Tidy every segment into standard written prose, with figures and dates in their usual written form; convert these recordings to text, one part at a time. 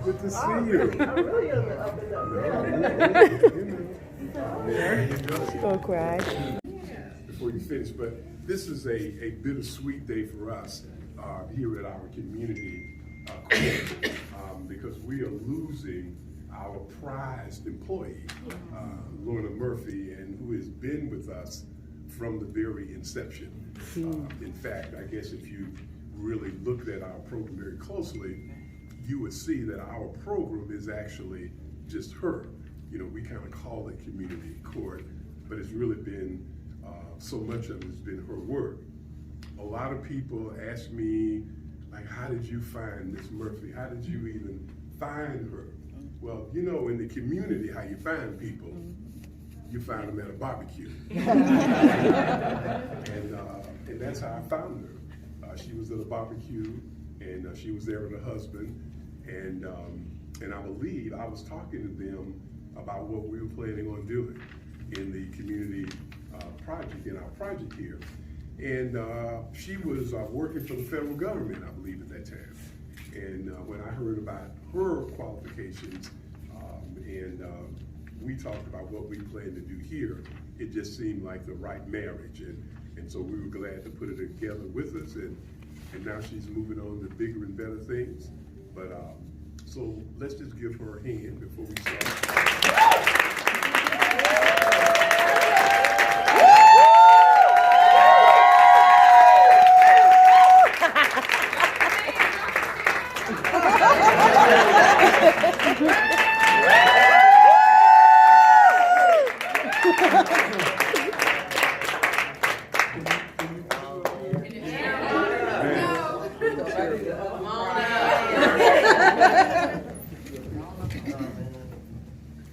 Good to see you. I'm really up and down. Don't cry. Before you finish, but this is a bittersweet day for us here at our community court because we are losing our prized employee, Lorna Murphy, and who has been with us from the very inception. In fact, I guess if you really looked at our program very closely, you would see that our program is actually just her. You know, we kind of call it community court, but it's really been, so much of it has been her work. A lot of people ask me, like, how did you find Miss Murphy? How did you even find her? Well, you know, in the community, how you find people, you find them at a barbecue. And that's how I found her. She was at a barbecue, and she was there with her husband, and I believe I was talking to them about what we were planning on doing in the community project, in our project here. And she was working for the federal government, I believe, at that time. And when I heard about her qualifications, we talked about what we plan to do here, it just seemed like the right marriage. And so we were glad to put it together with us, and now she's moving on to bigger and better things. But so let's just give her a hand before we start.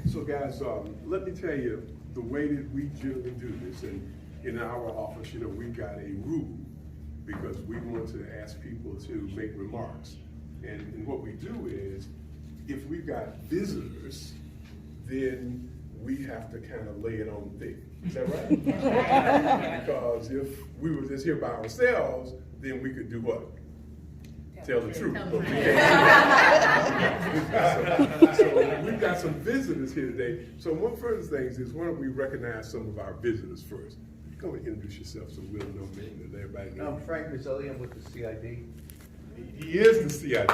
So guys, let me tell you the way that we generally do this. And in our office, you know, we've got a rule because we want to ask people to make remarks. And what we do is, if we've got visitors, then we have to kind of lay it on thick. Is that right? Because if we were just here by ourselves, then we could do what? Tell the truth. So we've got some visitors here today. So one of the things is, why don't we recognize some of our visitors first? Go and introduce yourself so we'll know, man, that everybody knows. I'm Frank Rizzoli, I'm with the CID. He is the CID.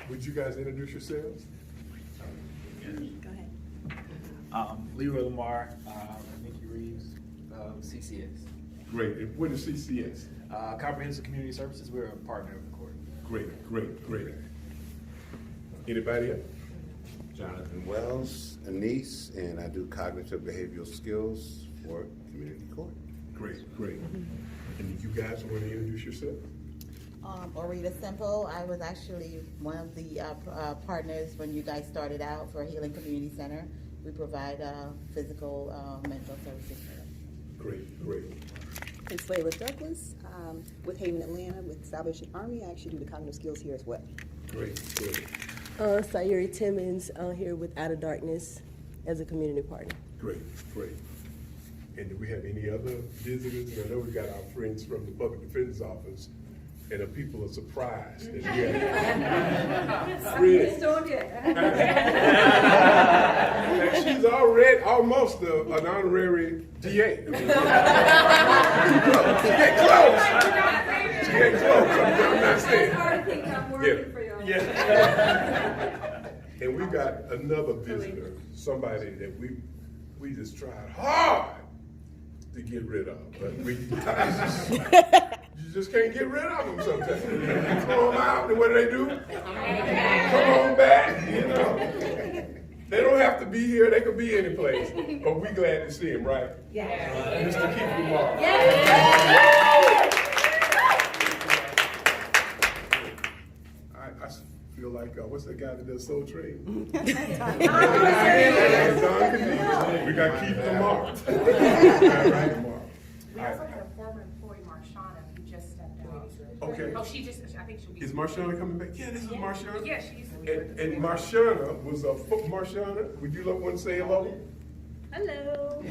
Would you guys introduce yourselves? Go ahead. Leroy Lamar, Nikki Reeves, CCS. Great. And what is CCS? Comprehensive Community Services. We're a partner of the court. Great. Anybody else? Jonathan Wells, a niece, and I do cognitive behavioral skills for community court. Great. And you guys want to introduce yourself? Orita Simple. I was actually one of the partners when you guys started out for Healing Community Center. We provide physical, mental services for them. Great. It's Layla Douglas with Haven, Atlanta, with Salvation Army. I actually do the cognitive skills here as well. Great. Sayuri Timmons here with Out of Darkness as a community partner. Great. And do we have any other visitors? I know we got our friends from the Public Defender's Office, and the people are surprised that we have friends. She's already almost an honorary DA. She get close. I'm not saying. Yeah. And we got another visitor, somebody that we just tried hard to to get rid of, but you just can't get rid of them sometimes. You throw them out, and what do? Come on back, you know. They don't have to be here, they could be any place, but we glad to see them, right? Yeah. Mr. Keith Lamar. I feel like, what's that guy that does Soul Train? Don Canese. We got Keith Lamar. All right, Lamar. We also had a former employee, Marshana, who just stepped out. Okay. Oh, she just, I think she'll be. Is Marshana coming back? Yeah, this is Marshana. Yeah, she used to be. And Marshana was a Marshana. Would you want to say hello? Hello.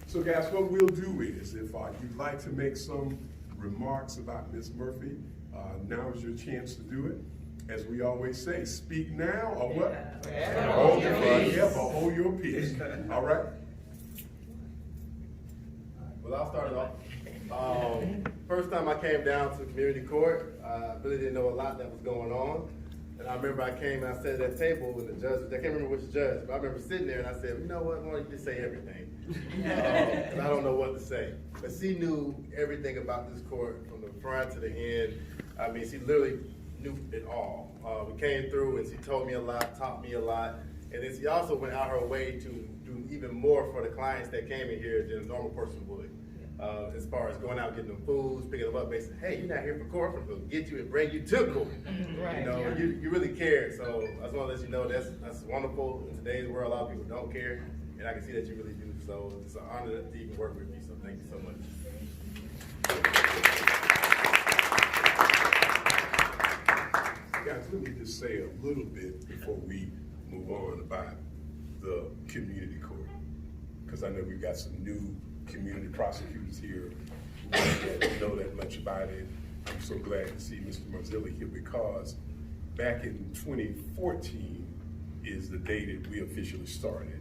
So guys, what we'll do is, if you'd like to make some remarks about Miss Murphy, now is your chance to do it. As we always say, speak now or what? Hold your peace. All right? Well, I'll start it off. First time I came down to community court, I really didn't know a lot that was going on. And I remember I came and I sat at that table with the judge, I can't remember which judge, but I remember sitting there and I said, you know what, why don't you just say everything? Because I don't know what to say. But she knew everything about this court from the front to the end. I mean, she literally knew it all. We came through and she told me a lot, taught me a lot. And then she also went out her way to do even more for the clients that came in here than a normal person would. As far as going out, getting them foods, picking them up, basically, hey, you're not here for court, we're going to get you and bring you to court. Right. You know, you really care. So I just want to let you know that's wonderful. In today's world, a lot of people don't care, and I can see that you really do. So it's an honor to even work with you. So thank you so much. Guys, let me just say a little bit before we move on about the community court, because I know we've got some new community prosecutors here who don't know that much about it. I'm so glad to see Mr. Marzilli here, because back in 2014 is the day that we officially started.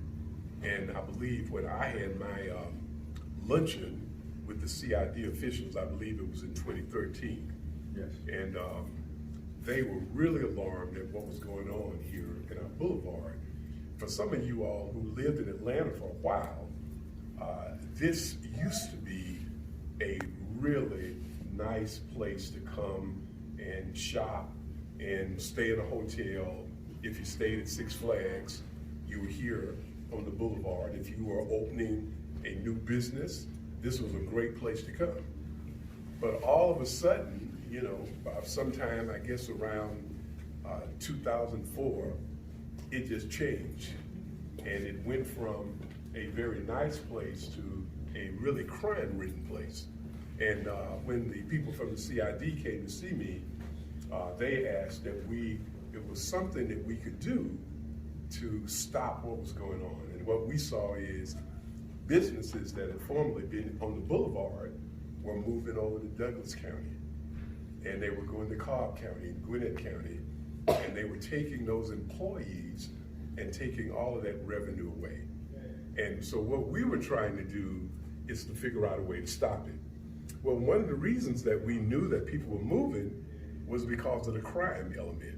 And I believe when I had my luncheon with the CID officials, I believe it was in 2013. Yes. And they were really alarmed at what was going on here in our Boulevard. For some of you all who lived in Atlanta for a while, this used to be a really nice place to come and shop and stay in a hotel. If you stayed at Six Flags, you were here on the Boulevard. If you were opening a new business, this was a great place to come. But all of a sudden, you know, sometime I guess around 2004, it just changed. And it went from a very nice place to a really crime-ridden place. And when the people from the CID came to see me, they asked that it was something that we could do to stop what was going on. And what we saw is businesses that had formerly been on the Boulevard were moving over to Douglas County. And they were going to Cobb County and Gwinnett County, and they were taking those employees and taking all of that revenue away. And so what we were trying to do is to figure out a way to stop it. Well, one of the reasons that we knew that people were moving was because of the crime element.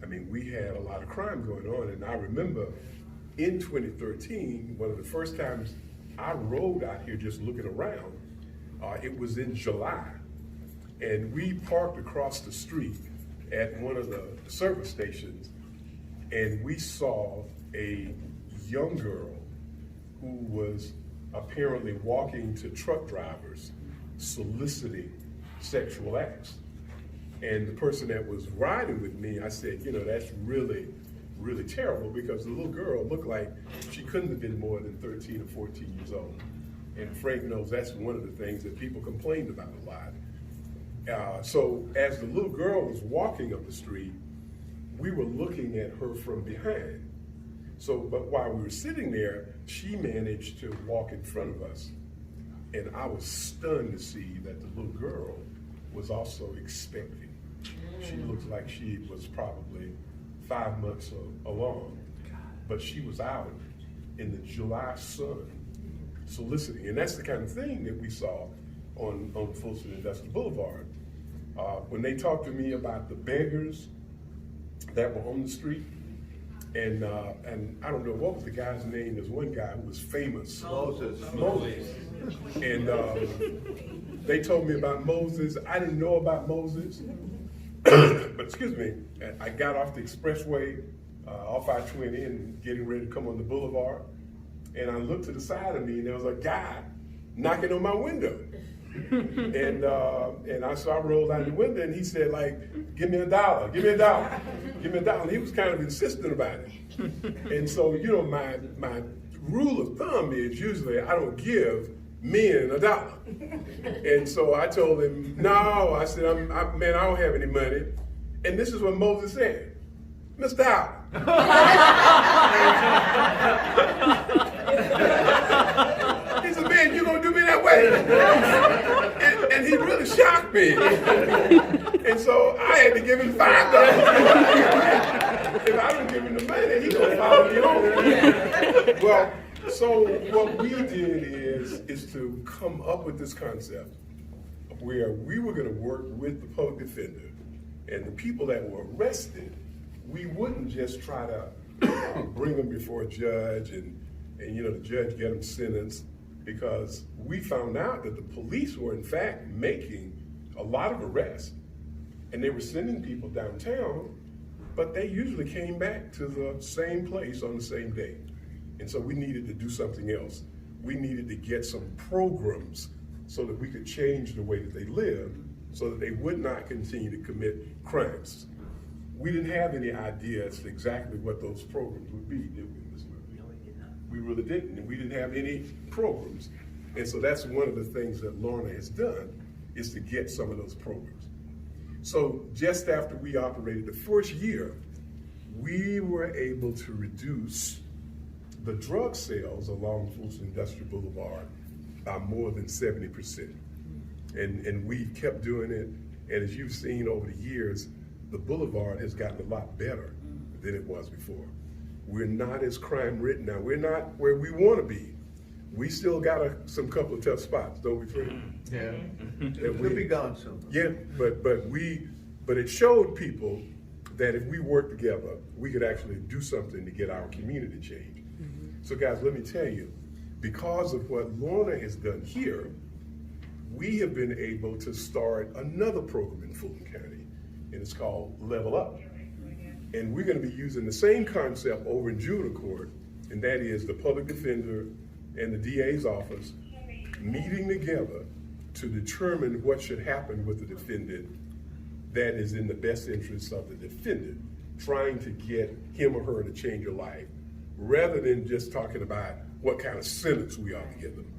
I mean, we had a lot of crime going on, and I remember in 2013, one of the first times I rode out here just looking around, it was in July, and we parked across the street at one of the service stations, and we saw a young girl who was apparently walking to truck drivers soliciting sexual acts. And the person that was riding with me, I said, you know, that's really, really terrible, because the little girl looked like she couldn't have been more than 13 or 14 years old. And Frank knows that's one of the things that people complained about a lot. So as the little girl was walking up the street, we were looking at her from behind. So, but while we were sitting there, she managed to walk in front of us. And I was stunned to see that the little girl was also expecting. She looked like she was probably 5 months along, but she was out in the July sun soliciting. And that's the kind of thing that we saw on Fulton Industrial Boulevard. When they talked to me about the beggars that were on the street, And I don't know, what was the guy's name? There's one guy who was famous. Moses. And they told me about Moses. I didn't know about Moses. But excuse me, I got off the expressway, off I-20 and getting ready to come on the Boulevard. And I looked to the side of me and there was a guy knocking on my window. And so I rolled out the window and he said, like, give me $1, give me $1, give me $1. And he was kind of insistent about it. And so, you know, my rule of thumb is usually I don't give men $1. And so I told him, no, I said, man, I don't have any money. And this is what Moses said, Mr. Howard. He said, man, you gonna do me that way? And he really shocked me. And so I had to give him $5. If I don't give him the money, he gonna follow me home. Well, so what we did is to come up with this concept where we were gonna work with the public defender and the people that were arrested. We wouldn't just try to bring them before a judge and you know, the judge get them sentenced, because we found out that the police were in fact making a lot of arrests and they were sending people downtown, but they usually came back to the same place on the same day. And so we needed to do something else. We needed to get some programs so that we could change the way that they lived so that they would not continue to commit crimes. We didn't have any idea as to exactly what those programs would be, did we, Ms. Murphy? We really didn't, and we didn't have any programs. And so that's one of the things that Lorna has done, is to get some of those programs. So just after we operated the first year, we were able to reduce the drug sales along Fulton Industrial Boulevard by more than 70%. And we've kept doing it, and as you've seen over the years, the Boulevard has gotten a lot better than it was before. We're not as crime-ridden now. We're not where we want to be. We still got some couple of tough spots, don't we, Fred? Yeah. We'll be gone soon. Yeah, but it showed people that if we work together, we could actually do something to get our community changed. So guys, let me tell you, because of what Lorna has done here, we have been able to start another program in Fulton County, and it's called Level Up. And we're going to be using the same concept over in juvenile court, and that is the public defender and the DA's office meeting together to determine what should happen with the defendant that is in the best interest of the defendant, trying to get him or her to change your life, rather than just talking about what kind of sentence we ought to give them.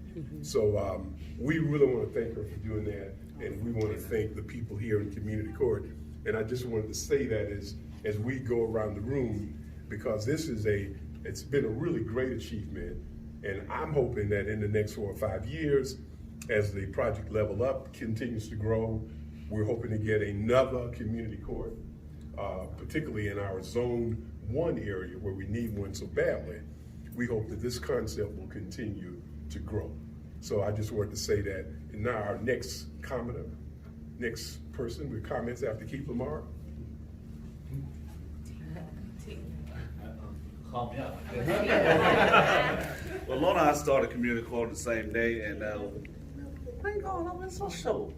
So we really want to thank her for doing that, and we want to thank the people here in community court. And I just wanted to say that as we go around the room, because it's been a really great achievement, and I'm hoping that in the next 4 or 5 years, as the project Level Up continues to grow, we're hoping to get another community court, particularly in our Zone 1 area where we need one so badly. We hope that this concept will continue to grow. So I just wanted to say that. And now our next commenter, next person with comments after Keith Lamar. Calm me out. Well, Lorna and I started community court the same day, and thank God I've been so short.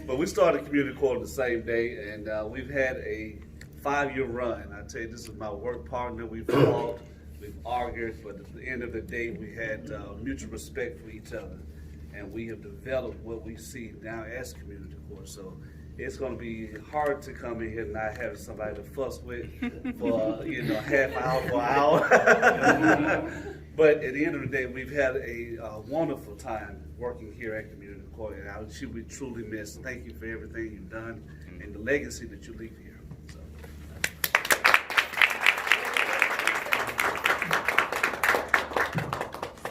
But we started community court the same day, and we've had a 5-year run. I tell you, this is my work partner. We've fought, we've argued, but at the end of the day, we had mutual respect for each other, and we have developed what we see now as community court. So it's going to be hard to come in here and not have somebody to fuss with for half hour for an hour. But at the end of the day, we've had a wonderful time working here at community court, and she will be truly missed. Thank you for everything you've done and the legacy that you leave here. So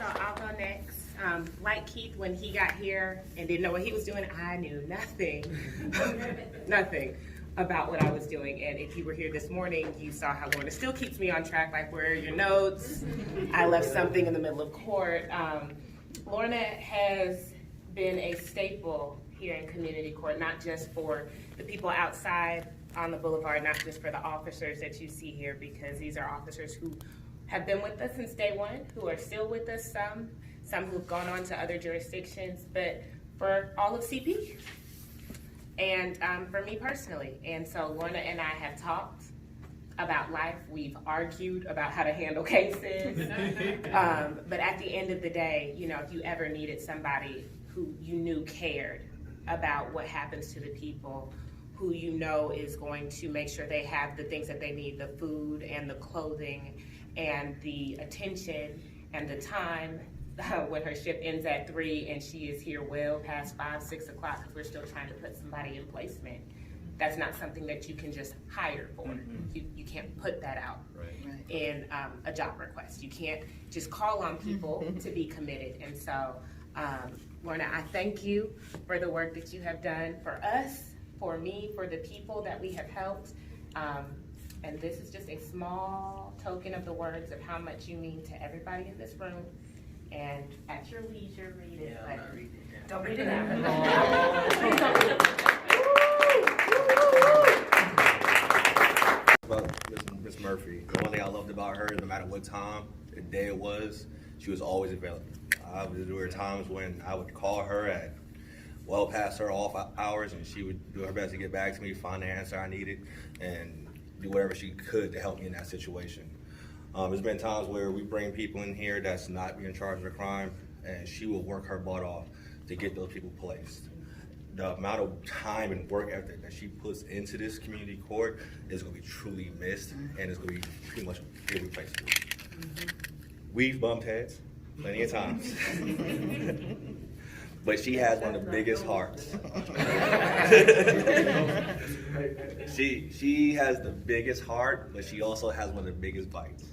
I'll go next. Like Keith, when he got here and didn't know what he was doing, I knew nothing, nothing about what I was doing. And if you were here this morning, you saw how Lorna still keeps me on track, like where are your notes? I left something in the middle of court. Lorna has been a staple here in community court, not just for the people outside on the Boulevard, not just for the officers that you see here, because these are officers who have been with us since day one, who are still with us, some who've gone on to other jurisdictions, but for all of CP and for me personally. And so Lorna and I have talked about life. We've argued about how to handle cases. But at the end of the day, you know, if you ever needed somebody who you knew cared about what happens to the people, who you know is going to make sure they have the things that they need, the food and the clothing and the attention and the time, when her shift ends at 3 and she is here well past 5, 6 o'clock because we're still trying to put somebody in placement. That's not something that you can just hire for. You can't put that out in a job request. You can't just call on people to be committed. And so, Lorna, I thank you for the work that you have done for us, for me, for the people that we have helped. And this is just a small token of the words of how much you mean to everybody in this room. And at your leisure, read it. Yeah, But don't read it out. Please don't read it. About Miss Murphy, the one thing I loved about her, no matter what time and day it was, she was always available. There were times when I would call her at well past her off hours, and she would do her best to get back to me, find the answer I needed, and do whatever she could to help me in that situation. There's been times where we bring people in here that's not being charged with a crime, and she will work her butt off to get those people placed. The amount of time and work ethic that she puts into this community court is going to be truly missed, and it's going to be pretty much irreplaceable. We've bumped heads plenty of times, but she has one of the biggest hearts. She has the biggest heart, but she also has one of the biggest bites.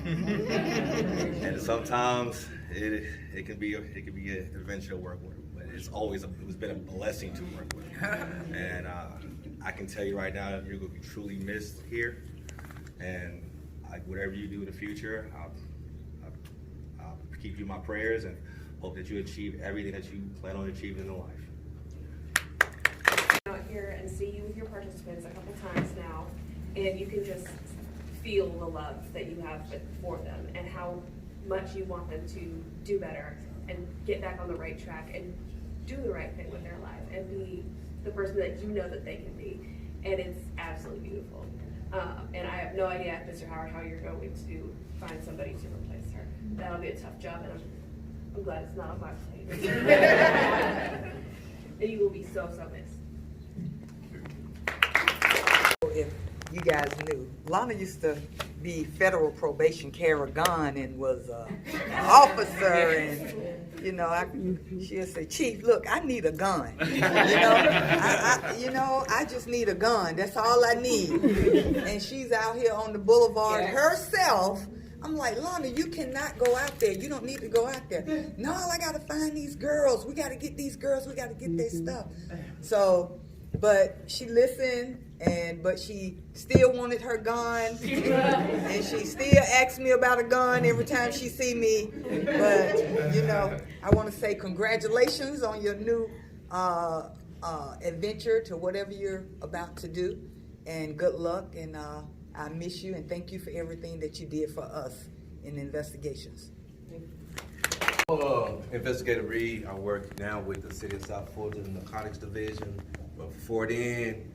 And sometimes it can be an adventure to work with her, but it's been a blessing to work with her. And I can tell you right now, you're going to be truly missed here. And whatever you do in the future, I'll keep you in my prayers and hope that you achieve everything that you plan on achieving in life. Out here and see you with your participants a couple times now, and you can just feel the love that you have for them and how much you want them to do better and get back on the right track and do the right thing with their life and be the person that you know that they can be. And it's absolutely beautiful. And I have no idea, Mr. Howard, how you're going to find somebody to replace her. That'll be a tough job, and I'm glad it's not on my plate. And you will be so missed. If you guys knew, Lorna used to be federal probation, carry a gun, and was an officer, and you know, she'll say, "Chief, look, I need a gun. I just need a gun. That's all I need." And she's out here on the boulevard herself. I'm like, Lorna, you cannot go out there. You don't need to go out there. No, I got to find these girls. We got to get these girls. We got to get their stuff. So, but she listened, but she still wanted her gun, and she still asks me about a gun every time she see me. But you know, I want to say congratulations on your new adventure to whatever you're about to do, and good luck. And I miss you, and thank you for everything that you did for us in the investigations. Investigator Reed. I work now with the City of South Fulton Narcotics Division. But before then,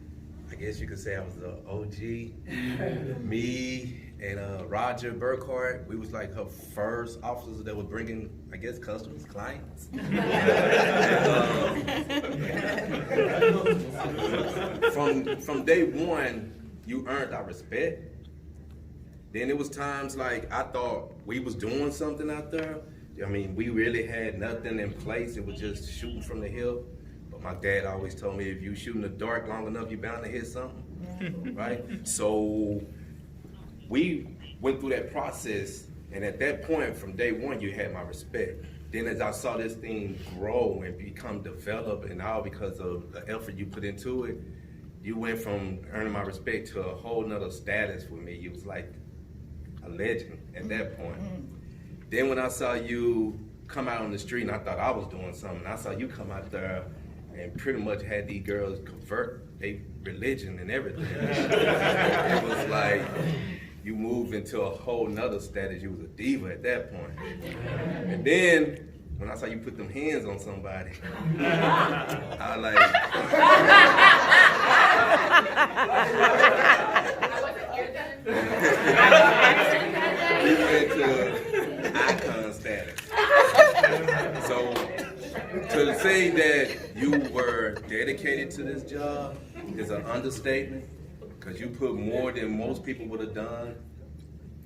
I guess you could say I was the OG. Me and Roger Burkhart, we was like her first officers that were bringing, I guess, customers, clients. From day one, you earned our respect. Then it was times like I thought we was doing something out there. I mean, we really had nothing in place. It was just shooting from the hip. But my dad always told me, if you shoot in the dark long enough, you're bound to hit something, right? So we went through that process, and at that point, from day one, you had my respect. Then as I saw this thing grow and become developed, and all because of the effort you put into it, you went from earning my respect to a whole nother status for me. You was like a legend at that point. Then when I saw you come out on the street, and I thought I was doing something, I saw you come out there and pretty much had these girls convert they religion and everything. It was like you moved into a whole nother status. You was a diva at that point. And then when I saw you put them hands on somebody, I was like, you went to icon status. So to say that you were dedicated to this job is an understatement, because you put more than most people would have done.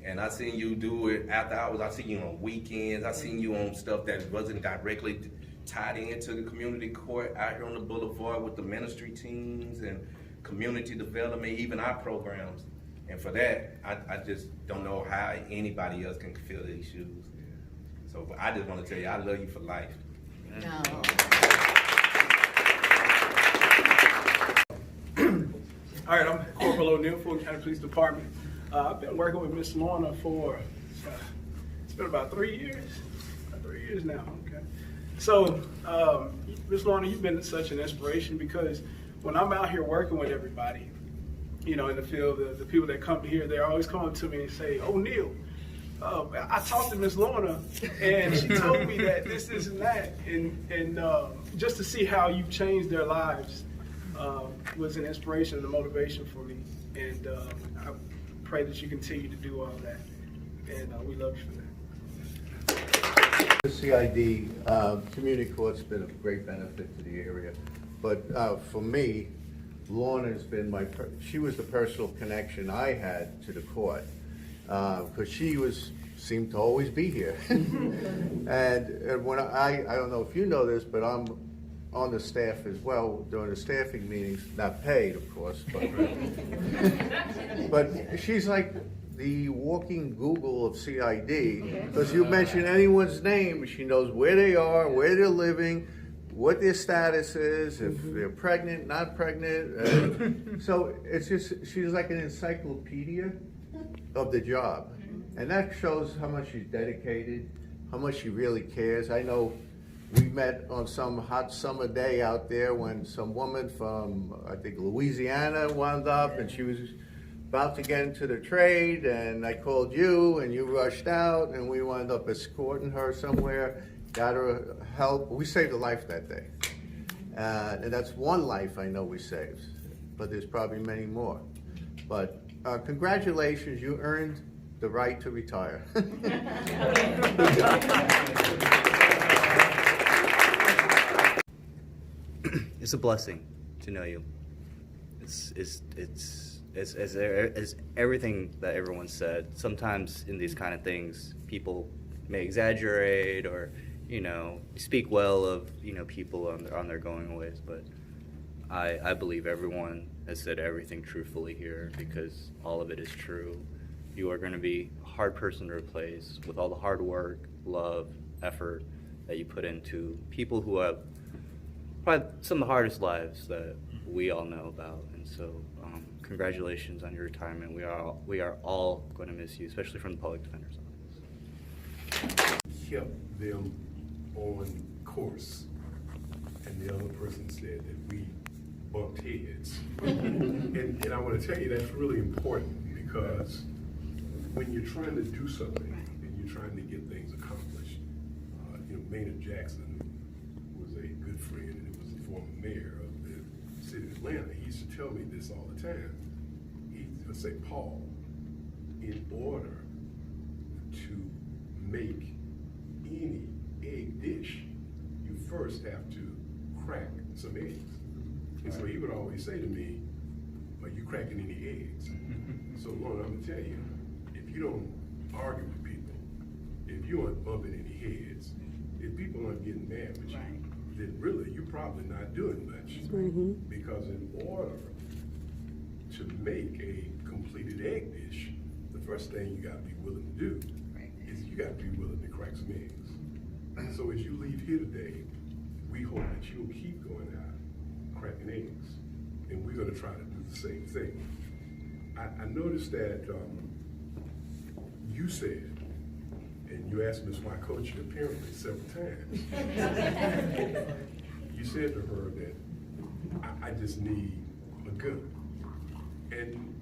And I seen you do it after hours. I seen you on weekends. I seen you on stuff that wasn't directly tied into the community court out here on the Boulevard with the ministry teams and community development, even our programs. And for that, I just don't know how anybody else can fill these shoes. So I just want to tell you, I love you for life. No. All right, I'm Corporal O'Neill, Fulton County Police Department. I've been working with Miss Lorna for, it's been about 3 years. About 3 years now, okay. So, Miss Lorna, you've been such an inspiration, because when I'm out here working with everybody, you know, in the field, the people that come here, they're always coming to me and say, O'Neill, I talked to Miss Lorna, and she told me that this and that, and just to see how you've changed their lives was an inspiration and a motivation for me, and I pray that you continue to do all that, and we love you for that. The CID community court's been of great benefit to the area, but for me, Lorna's been she was the personal connection I had to the court, because she seemed to always be here. and when I don't know if you know this, but I'm on the staff as well during the staffing meetings, not paid, of course, but she's like the walking Google of CID, because you mention anyone's name, she knows where they are, where they're living, what their status is, if they're pregnant, not pregnant. So it's just, she's like an encyclopedia of the job. And that shows how much she's dedicated, how much she really cares. I know we met on some hot summer day out there when some woman from, I think, Louisiana wound up, and she was about to get into the trade, and I called you, and you rushed out, and we wound up escorting her somewhere, got her help. We saved a life that day. And that's one life I know we saved, but there's probably many more. But congratulations, you earned the right to retire. It's a blessing to know you. It's everything that everyone said. Sometimes in these kind of things, people may exaggerate or, you know, speak well of, you know, people on their going ways, but I believe everyone has said everything truthfully here, because all of it is true. You are going to be a hard person to replace with all the hard work, love, effort that you put into people who have probably some of the hardest lives that we all know about. And so congratulations on your retirement. We are all going to miss you, especially from the Public Defender's Office. Kept them on course, and the other person said that we bumped heads. and I want to tell you that's really important, because when you're trying to do something and you're trying to get things accomplished, you know, Maynard Jackson was a good friend, and he was the former mayor of the city of Atlanta. He used to tell me this all the time. He would say, Paul, in order to make any egg dish, you first have to crack some eggs. And so he would always say to me, are you cracking any eggs? So Lorna, I'm gonna tell you, if you don't argue with people, if you aren't bumping any heads, if people aren't getting mad with you, then really you're probably not doing much. Because in order to make a completed egg dish, the first thing you gotta be willing to do is you gotta be willing to crack some eggs. So as you leave here today, we hope that you'll keep going out cracking eggs, and we're gonna try to do the same thing. I noticed that you said, and you asked Ms. Wycoach apparently several times, you said to her that I just need a a gun. And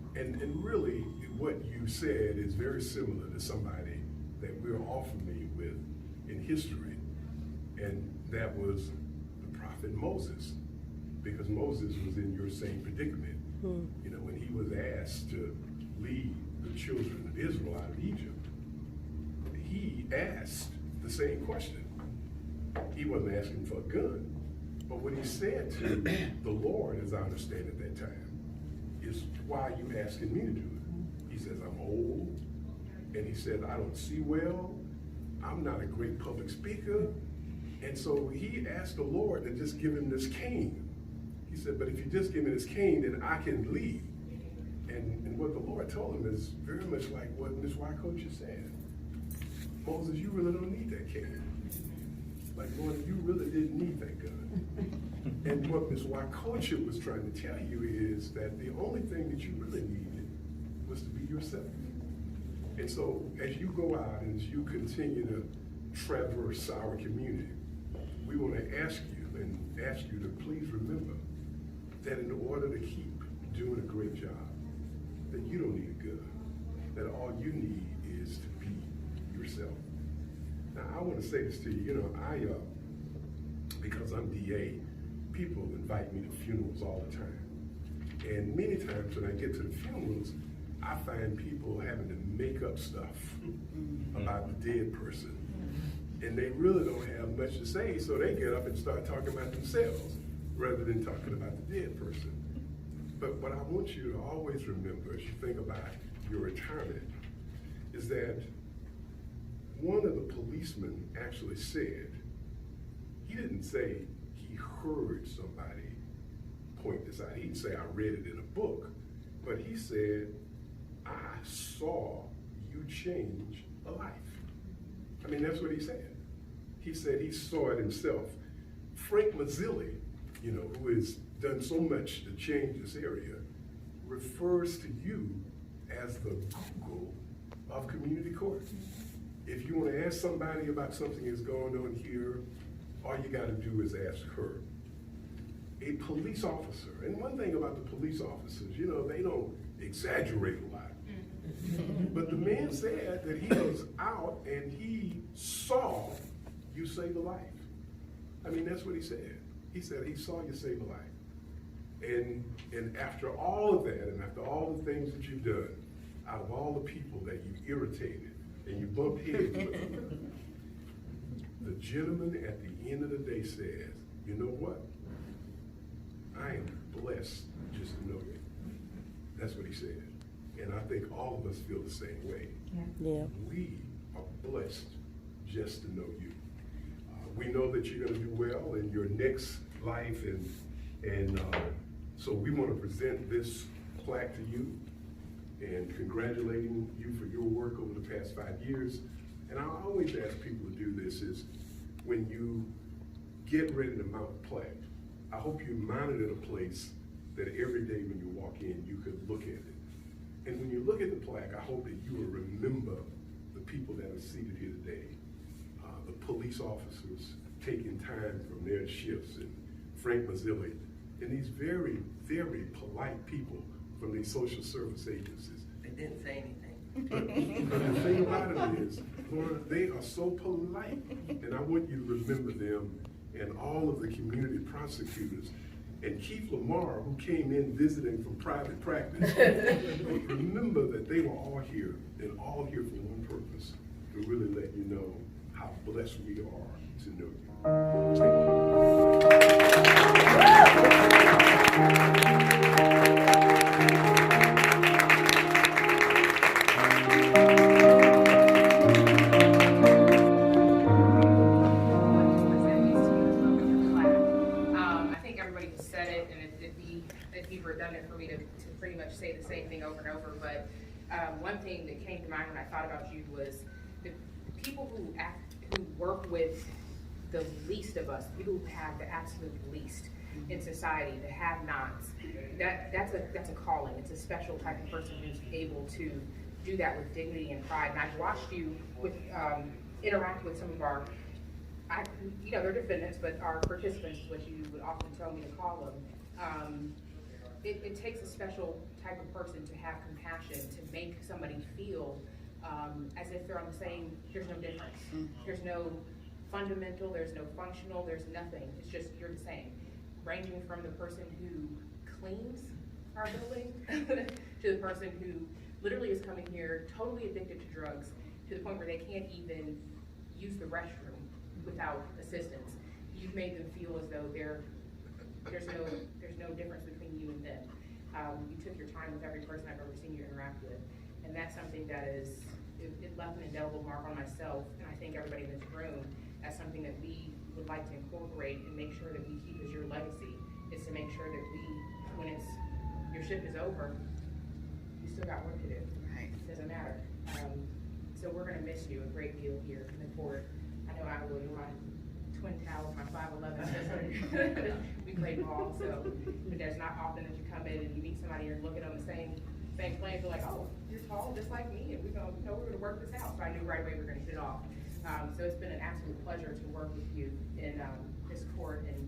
really, what you said is very similar to somebody that we're all familiar with in history, and that was the prophet Moses, because Moses was in your same predicament. You know, when he was asked to lead the children of Israel out of Egypt, he asked the same question. He wasn't asking for a gun, but what he said to the Lord, as I understand at that time, is, why are you asking me to do it? He says, I'm old, and he said, I don't see well, I'm not a great public speaker, and so he asked the Lord to just give him this cane. He said, but if you just give me this cane, then I can lead. And what the Lord told him is very much like what Ms. Wycoach just said. Moses, you really don't need that cane. Like, Lord, you really didn't need that gun. And what Ms. Wycoach was trying to tell you is that the only thing that you really needed was to be yourself. And so as you go out and as you continue to traverse our community, we want to ask you to please remember that in order to keep doing a great job, that you don't need a gun, that all you need is to be yourself. Now, I want to say this to you, you know, because I'm DA, people invite me to funerals all the time. And many times when I get to the funerals, I find people having to make up stuff about the dead person. And they really don't have much to say, so they get up and start talking about themselves rather than talking about the dead person. But what I want you to always remember as you think about your retirement is that one of the policemen actually said, he didn't say he heard somebody point this out. He didn't say I read it in a book, but he said, I saw you change a life. I mean, that's what he said. He said he saw it himself. Frank Mazzilli, you know, who has done so much to change this area, refers to you as the Google of community court. If you want to ask somebody about something that's going on here, all you got to do is ask her. A police officer, and one thing about the police officers, you know, they don't exaggerate a lot. But the man said that he was out and he saw you save a life. I mean, that's what he said. He said he saw you save a life. And after all of that, and after all the things that you've done, out of all the people that you irritated and you bumped heads with, the gentleman at the end of the day says, you know what? I am blessed just to know you. That's what he said. And I think all of us feel the same way. Yeah. We are blessed just to know you. We know that you're going to do well in your next life, and so we want to present this plaque to you and congratulating you for your work over the past 5 years. And I always ask people to do this is when you get ready to mount the plaque, I hope you mount it at a place that every day when you walk in, you could look at it. And when you look at the plaque, I hope that you will remember the people that are seated here today. The police officers taking time from their shifts, and Frank Mazzilli, and these very, very polite people from these social service agencies. They didn't say anything. But the thing about it is, Lorna, they are so polite, and I want you to remember them and all of the community prosecutors and Keith Lamar, who came in visiting from private practice. Remember that they were all here, and all here for one purpose, to really let you know how blessed we are to know you. I think everybody just said it, and it'd be redundant for me to pretty much say the same thing over and over, but one thing that came to mind when I thought about you was the people who work with the least of us, people who have the absolute least in society, the have-nots. That's a calling. It's a special type of person who's able to do that with dignity and pride. And I've watched you interact with some of our, they're defendants, but our participants is what you would often tell me to call them, it takes a special type of person to have compassion, to make somebody feel as if they're on the same, there's no difference. There's no fundamental, there's no functional, there's nothing. It's just you're the same. Ranging from the person who cleans our building to the person who literally is coming here totally addicted to drugs to the point where they can't even use the restroom without assistance. You've made them feel as though there's no difference between you and them. You took your time with every person I've ever seen you interact with, and that's something that it left an indelible mark on myself, and I think everybody in this room, as something that we would like to incorporate and make sure that we keep as your legacy, is to make sure that when your shift is over, you still got work to do. Right. It doesn't matter. So we're gonna miss you a great deal here in the court. I know I will. You're my twin towers, my 5'11" sister. We played ball, so but there's not often that you come in and you meet somebody and you're looking on the same plane. You're like, oh, you're tall just like me, and we're gonna work this out. So I knew right away we were gonna hit it off. So it's been an absolute pleasure to work with you in this court, and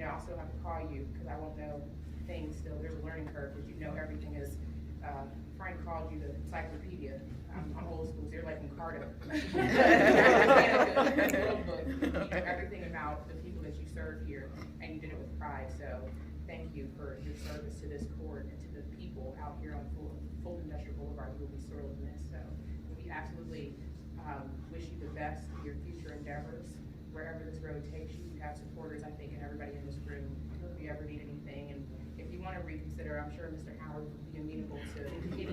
I also have to call you because I won't know things still. There's a learning curve because everything is. Frank called you the encyclopedia. I'm old school, so you're like Encarta. Everything about the people that you serve here, and you did it with pride. So thank you for your service to this court and to the people out here on Fulton Industrial Boulevard. You will be sorely missed. So we absolutely wish you the best in your future endeavors. Wherever this road takes you, you have supporters, I think, and everybody in this room. If you ever need anything, and if you want to reconsider, I'm sure Mr. Howard would be amenable to any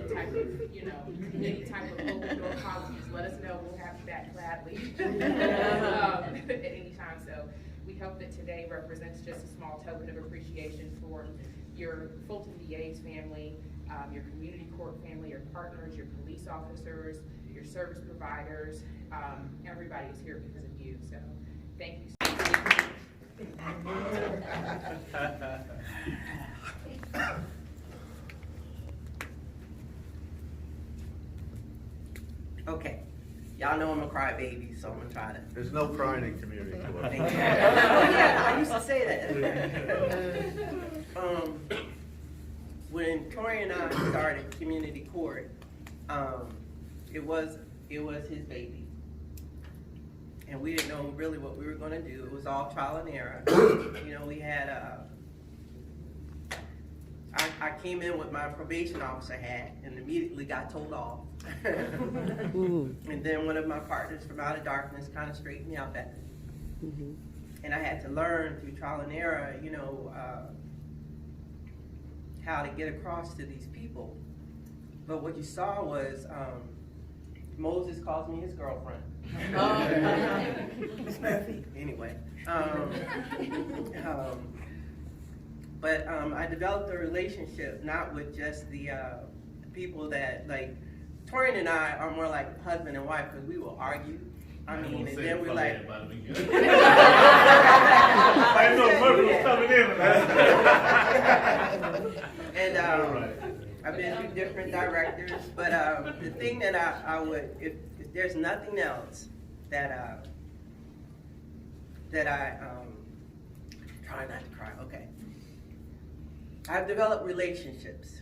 type of open door policies. Let us know. We'll have you back gladly at any time. So we hope that today represents just a small token of appreciation for your Fulton DA's family, your community court family, your partners, your police officers, your service providers. Everybody is here because of you. So thank you. Okay, y'all know I'm a crybaby, so I'm gonna try to. There's no crying in community court. Yeah, I used to say that. When Tori and I started community court, it was his baby, and we didn't know really what we were going to do. It was all trial and error. We had I came in with my probation officer hat and immediately got told off. And then one of my partners from Out of Darkness kind of straightened me out that day. And I had to learn through trial and error, how to get across to these people. But what you saw was Moses calls me his girlfriend. Miss Murphy. Anyway. But I developed a relationship not with just the people that, like, Torian and I are more like husband and wife because we will argue. I mean, and then we're like. I know Murphy was coming in. And I've been through different directors, but the thing that I would, if there's nothing else that I try not to cry. Okay. I've developed relationships.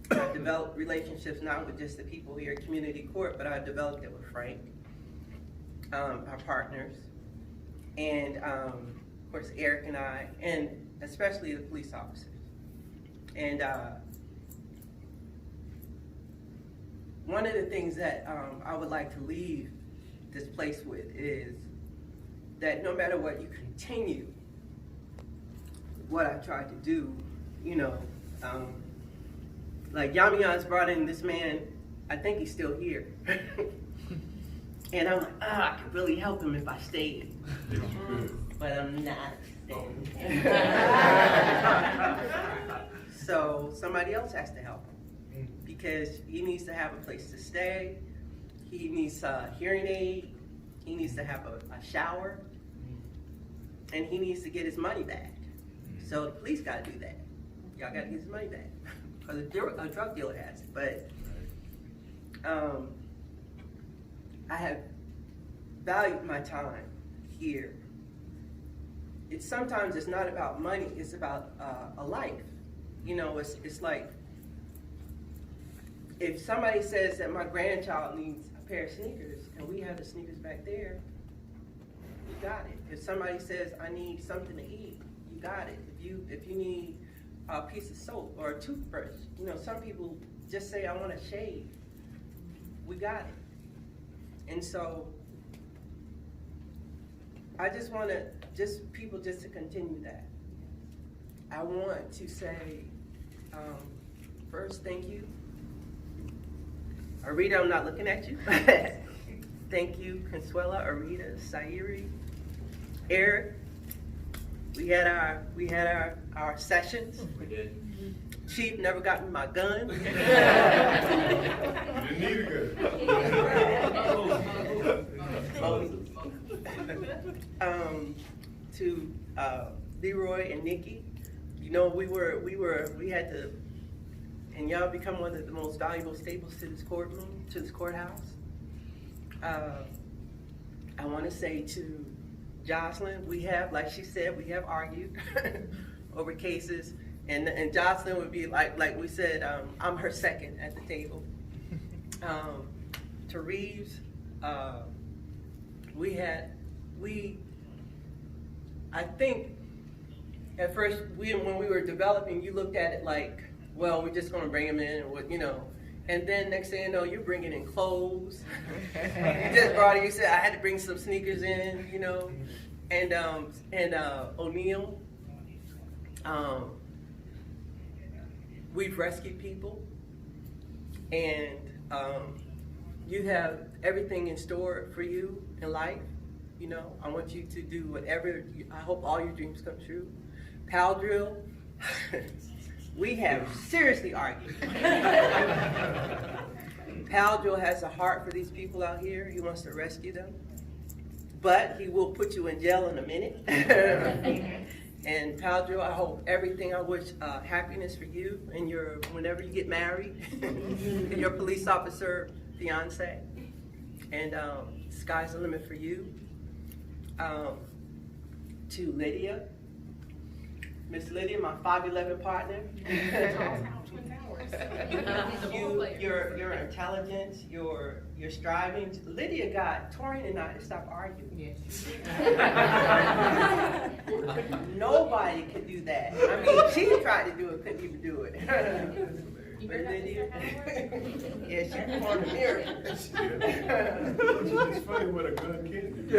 I've developed relationships not with just the people here at Community Court, but I've developed it with Frank, our partners, and of course Eric and I, and especially the police officers. And one of the things that I would like to leave this place with is that no matter what, you continue what I tried to do. Like Yamiyan's brought in this man, I think he's still here. And I'm like, I could really help him if I stayed. But I'm not staying. So somebody else has to help him because he needs to have a place to stay. He needs a hearing aid. He needs to have a shower. And he needs to get his money back. So the police got to do that. Y'all got to get his money back. Because a drug dealer has it. But I have valued my time here. Sometimes it's not about money, it's about a life. you know, it's like, if somebody says that my grandchild needs a pair of sneakers and we have the sneakers back there, you got it. If somebody says I need something to eat, you got it. If you need a piece of soap or a toothbrush, you know, some people just say I want a shave, we got it. And so I just want to, people to continue that. I want to say, first, thank you. Arita, I'm not looking at you. Thank you, Consuela, Arita, Sairi, Eric. We had our sessions. We did. Chief never got me my gun. You didn't need a gun. To Leroy and Nikki, you know, we had to, and y'all become one of the most valuable staples to this courtroom, to this courthouse. I want to say to Jocelyn, we have, like she said, we have argued over cases, and Jocelyn would be like we said, I'm her second at the table. To Reeves, I think at first when we were developing, you looked at it like, well, we're just going to bring him in, and you know, and then next thing you know, you're bringing in clothes. You just brought it. You said I had to bring some sneakers in, you know, and O'Neill. We've rescued people, and you have everything in store for you in life. You know, I want you to do whatever. I hope all your dreams come true. Pal Drill. We have seriously argued. Pal Drill has a heart for these people out here. He wants to rescue them. But he will put you in jail in a minute. And Pal Drill, I hope everything, I wish happiness for you and whenever you get married, and your police officer fiance. And sky's the limit for you. To Lydia. Miss Lydia, my 5'11" partner. Your intelligence, your striving. Lydia got Torian and I to stop arguing. Yes. Nobody could do that. I mean, she tried to do it, couldn't even do it. But Lydia, yeah, she performed a miracle. It's funny what a gun can do.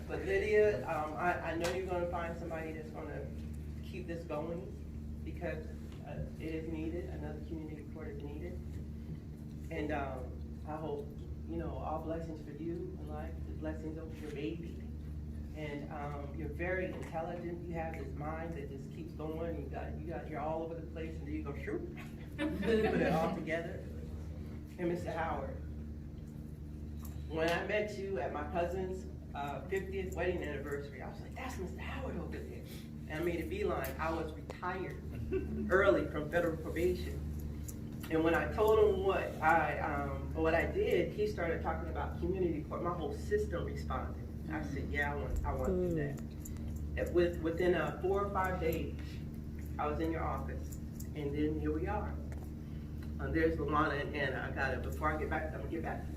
But Lydia, I know you're going to find somebody that's going to keep this going, because it is needed. Another community court is needed. And I hope, you know, all blessings for you in life, the blessings over your baby. And you're very intelligent. You have this mind that just keeps going. You're all over the place, and then you go shoot, put it all together. And Mr. Howard, when I met you at my cousin's 50th wedding anniversary, I was like, that's Mr. Howard over there. And I made a beeline. I was retired early from federal probation. And when I told him what I did, he started talking about community court. My whole system responded. I said, yeah, I want to do that. Within 4 or 5 days, I was in your office, and then here we are. There's Luana and Anna. I got it. Before I get back, I'm gonna get back to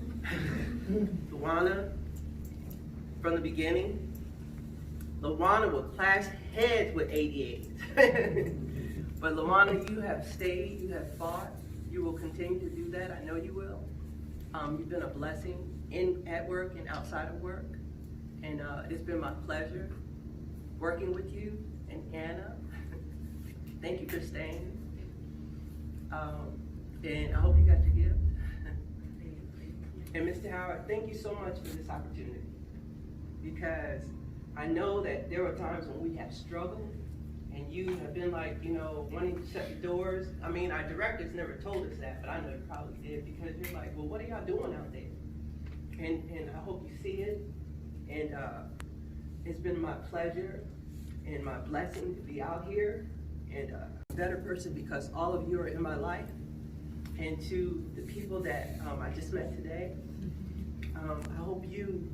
you. Luana, from the beginning, Luana would clash heads with 88. But Luana, you have stayed, you have fought, you will continue to do that. I know you will. You've been a blessing at work and outside of work. And it's been my pleasure working with you and Anna. Thank you for staying. And I hope you got your gift. And Mr. Howard, thank you so much for this opportunity. Because I know that there were times when we have struggled, and you have been like, you know, wanting to shut the doors. I mean, our directors never told us that, but I know you probably did, because you're like, well, what are y'all doing out there? And I hope you see it. And it's been my pleasure and my blessing to be out here and a better person because all of you are in my life. And to the people that I just met today, I hope you,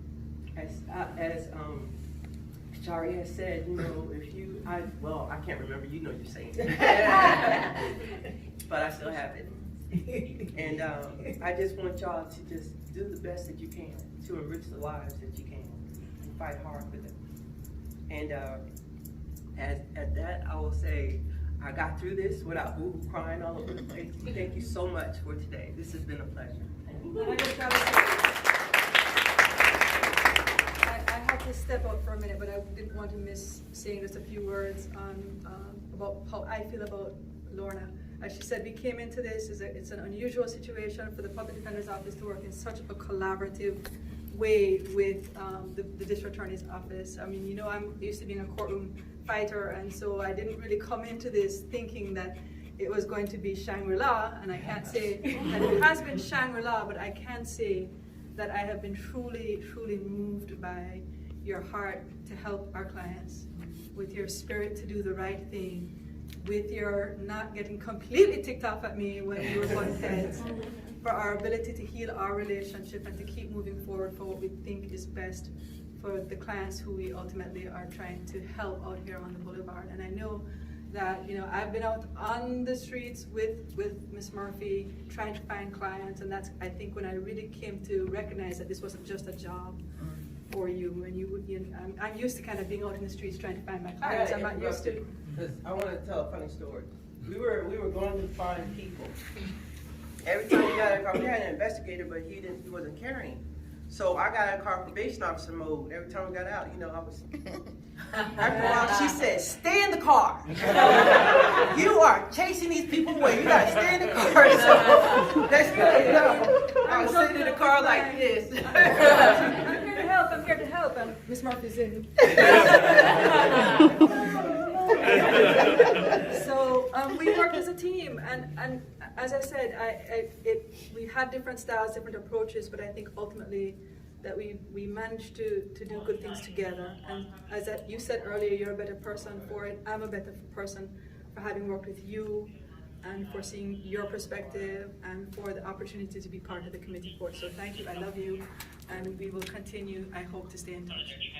as Shari has said, I can't remember, you're saying it. But I still have it. And I just want y'all to just do the best that you can to enrich the lives that you can and fight hard for them. And at that, I will say, I got through this without boo-hoo crying all over the place. Thank you so much for today. This has been a pleasure. I had to step out for a minute, but I didn't want to miss saying just a few words on about how I feel about Lorna. As she said, we came into this, it's an unusual situation for the Public Defender's Office to work in such a collaborative way with the District Attorney's Office. I mean, I'm used to being a courtroom fighter, and so I didn't really come into this thinking that it was going to be Shangri-La, and I can't say that it has been Shangri-La, but I can say that I have been truly, truly moved by your heart to help our clients, with your spirit to do the right thing, with your not getting completely ticked off at me when we were butting heads, for our ability to heal our relationship and to keep moving forward for what we think is best for the clients who we ultimately are trying to help out here on the Boulevard. And I know that, I've been out on the streets with Ms. Murphy trying to find clients, and that's, I think, when I really came to recognize that this wasn't just a job for you. And I'm used to kind of being out in the streets trying to find my clients. I'm not used to. Because I want to tell a funny story. We were going to find people. Every time we got in a car, we had an investigator, but he wasn't carrying. So I got in a car probation officer mode. Every time we got out, I was. After a while, she said, "Stay in the car. You are chasing these people away. You gotta stay in the car." So that's good. I was sitting in the car like this. I'm here to help, and Miss Murphy's in. So we worked as a team, and as I said, we had different styles, different approaches, but I think ultimately that we managed to do good things together. And as you said earlier, you're a better person for it. I'm a better person for having worked with you and for seeing your perspective and for the opportunity to be part of the committee court. So thank you, I love you, and we will continue, I hope, to stay in touch.